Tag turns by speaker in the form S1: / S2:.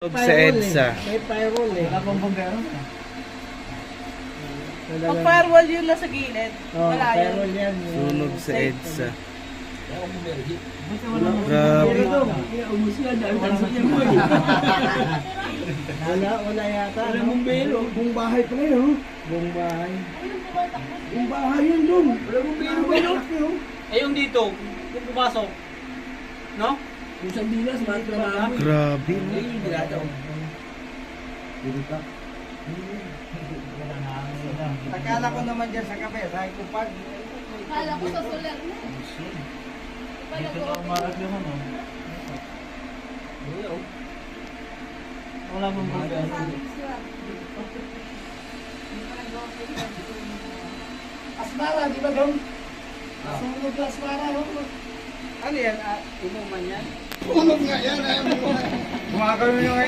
S1: Sa EDSA.
S2: May firewall eh.
S3: Wala pang bumbero.
S4: Pag firewall yun lang sa gilid.
S2: Oh,
S4: Wala yun.
S2: firewall yan.
S1: Sunog sa EDSA.
S3: Basta walang
S1: Grabe.
S2: Wala yata.
S3: Walang bumbero.
S2: Buong bahay pa ngayon. Buong bahay. Buong bahay yun doon. Walang bumbero.
S3: Eh yung dito, kung pumasok, no?
S2: Yung sa Bilas, mga trabaho.
S1: Grabe.
S3: Ay, hindi na daw.
S2: Akala ko naman dyan sa kape. Sabi ko pag...
S5: Kala ko sa solar na.
S3: Dito na umarap yung ano. Wala pang bumbero.
S2: Asmara, di ba doon? Sunog na asmara. Ano yan? Inuman yan? Sunog nga yan. Kumakaroon nyo ngayon.